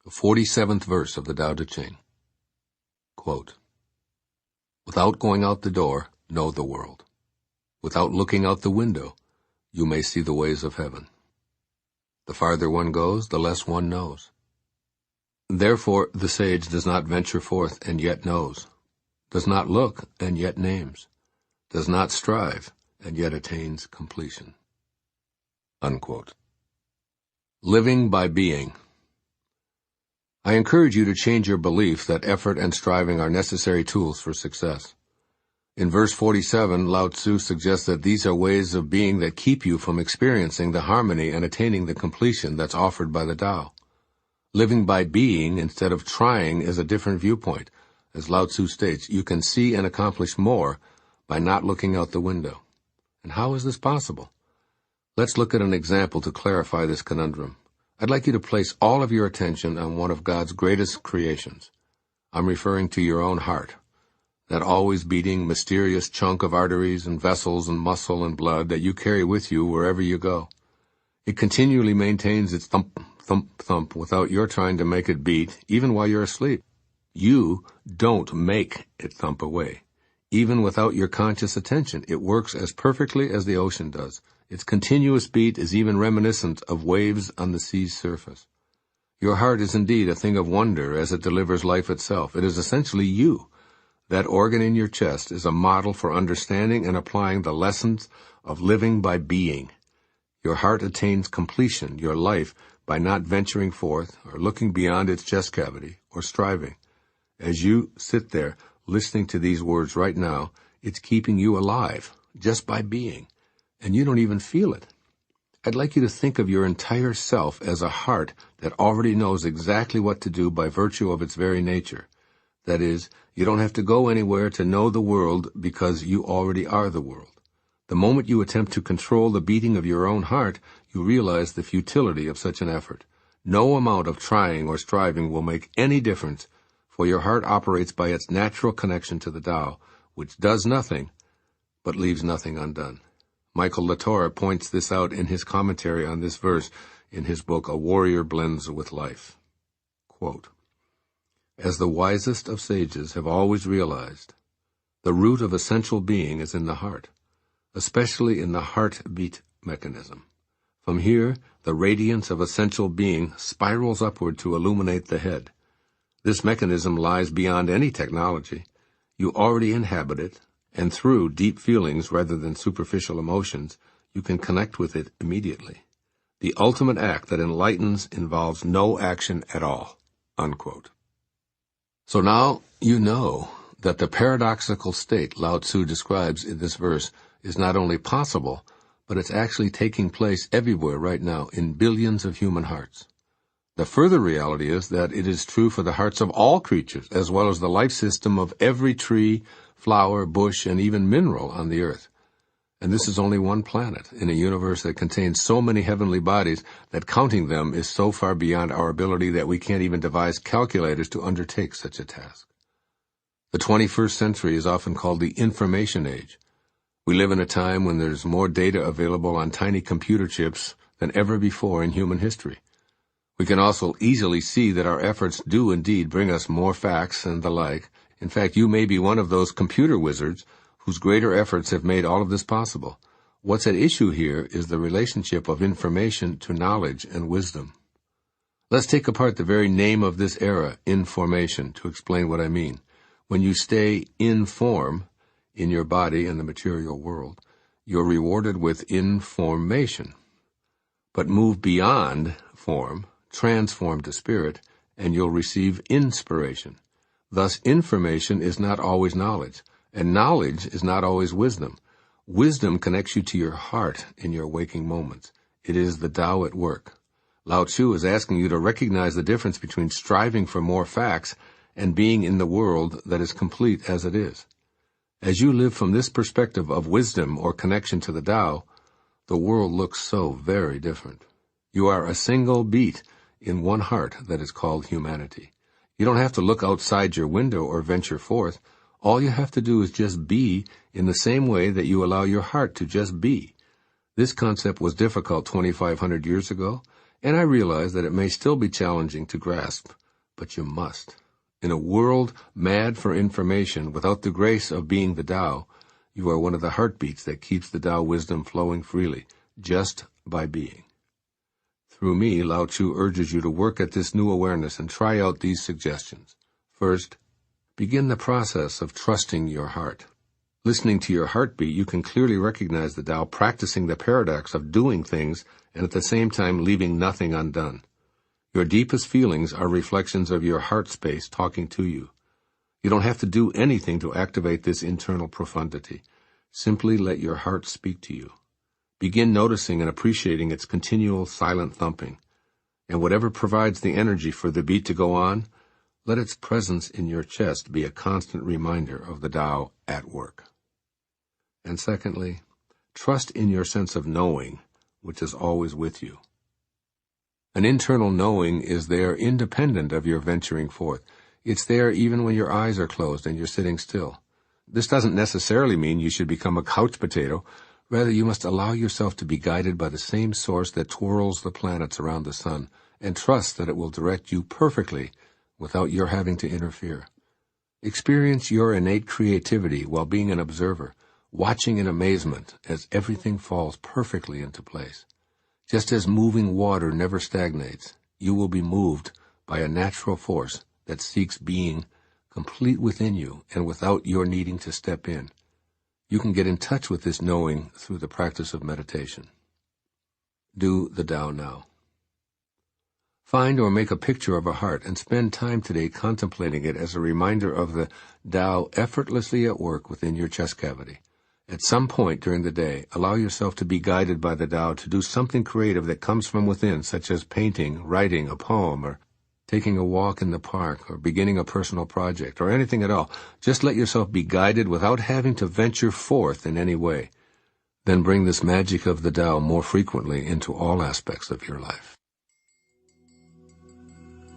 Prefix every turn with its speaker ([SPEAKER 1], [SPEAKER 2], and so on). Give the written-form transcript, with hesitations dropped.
[SPEAKER 1] The 47th verse of the Tao Te Ching. Quote, "Without going out the door, know the world. Without looking out the window, you may see the ways of heaven. The farther one goes, the less one knows. Therefore the sage does not venture forth and yet knows, does not look and yet names, does not strive and yet attains completion." Unquote. Living by being. I encourage you to change your belief that effort and striving are necessary tools for success. In verse 47, Lao Tzu suggests that these are ways of being that keep you from experiencing the harmony and attaining the completion that's offered by the Tao. Living by being instead of trying is a different viewpoint. As Lao Tzu states, you can see and accomplish more by not looking out the window. And how is this possible? Let's look at an example to clarify this conundrum. I'd like you to place all of your attention on one of God's greatest creations. I'm referring to your own heart, that always beating, mysterious chunk of arteries and vessels and muscle and blood that you carry with you wherever you go. It continually maintains its thump, thump, thump without your trying to make it beat, even while you're asleep. You don't make it thump away. Even without your conscious attention, it works as perfectly as the ocean does. Its continuous beat is even reminiscent of waves on the sea's surface. Your heart is indeed a thing of wonder as it delivers life itself. It is essentially you. That organ in your chest is a model for understanding and applying the lessons of living by being. Your heart attains completion, your life, by not venturing forth or looking beyond its chest cavity or striving. As you sit there listening to these words right now, it's keeping you alive just by being. And you don't even feel it. I'd like you to think of your entire self as a heart that already knows exactly what to do by virtue of its very nature. That is, you don't have to go anywhere to know the world because you already are the world. The moment you attempt to control the beating of your own heart, you realize the futility of such an effort. No amount of trying or striving will make any difference, for your heart operates by its natural connection to the Tao, which does nothing, but leaves nothing undone. Michael Latorre points this out in his commentary on this verse in his book, A Warrior Blends with Life. Quote, "As the wisest of sages have always realized, the root of essential being is in the heart, especially in the heartbeat mechanism. From here, the radiance of essential being spirals upward to illuminate the head. This mechanism lies beyond any technology. You already inhabit it, and through deep feelings rather than superficial emotions, you can connect with it immediately. The ultimate act that enlightens involves no action at all." Unquote. So now you know that the paradoxical state Lao Tzu describes in this verse is not only possible, but it's actually taking place everywhere right now in billions of human hearts. The further reality is that it is true for the hearts of all creatures, as well as the life system of every tree, flower, bush, and even mineral on the earth. And this is only one planet in a universe that contains so many heavenly bodies that counting them is so far beyond our ability that we can't even devise calculators to undertake such a task. The 21st century is often called the information age. We live in a time when there's more data available on tiny computer chips than ever before in human history. We can also easily see that our efforts do indeed bring us more facts and the like. In fact, you may be one of those computer wizards whose greater efforts have made all of this possible. What's at issue here is the relationship of information to knowledge and wisdom. Let's take apart the very name of this era, information, to explain what I mean. When you stay in form, in your body and the material world, you're rewarded with information. But move beyond form, transform to spirit, and you'll receive inspiration. Thus, information is not always knowledge, and knowledge is not always wisdom. Wisdom connects you to your heart in your waking moments. It is the Tao at work. Lao Tzu is asking you to recognize the difference between striving for more facts and being in the world that is complete as it is. As you live from this perspective of wisdom or connection to the Tao, the world looks so very different. You are a single beat in one heart that is called humanity. You don't have to look outside your window or venture forth. All you have to do is just be in the same way that you allow your heart to just be. This concept was difficult 2,500 years ago, And I realize that it may still be challenging to grasp, but you must. In a world mad for information, without the grace of being the Tao, you are one of the heartbeats that keeps the Tao wisdom flowing freely, just by being. Through me, Lao Tzu urges you to work at this new awareness and try out these suggestions. First, begin the process of trusting your heart. Listening to your heartbeat, you can clearly recognize the Tao practicing the paradox of doing things and at the same time leaving nothing undone. Your deepest feelings are reflections of your heart space talking to you. You don't have to do anything to activate this internal profundity. Simply let your heart speak to you. Begin noticing and appreciating its continual silent thumping. And whatever provides the energy for the beat to go on, let its presence in your chest be a constant reminder of the Tao at work. And secondly, trust in your sense of knowing, which is always with you. An internal knowing is there independent of your venturing forth. It's there even when your eyes are closed and you're sitting still. This doesn't necessarily mean you should become a couch potato. Rather, you must allow yourself to be guided by the same source that twirls the planets around the sun, and trust that it will direct you perfectly without your having to interfere. Experience your innate creativity while being an observer, watching in amazement as everything falls perfectly into place. Just as moving water never stagnates, you will be moved by a natural force that seeks being complete within you and without your needing to step in. You can get in touch with this knowing through the practice of meditation. Do the Tao now. Find or make a picture of a heart and spend time today contemplating it as a reminder of the Tao effortlessly at work within your chest cavity. At some point during the day, allow yourself to be guided by the Tao to do something creative that comes from within, such as painting, writing a poem, or taking a walk in the park, or beginning a personal project, or anything at all. Just let yourself be guided without having to venture forth in any way. Then bring this magic of the Tao more frequently into all aspects of your life.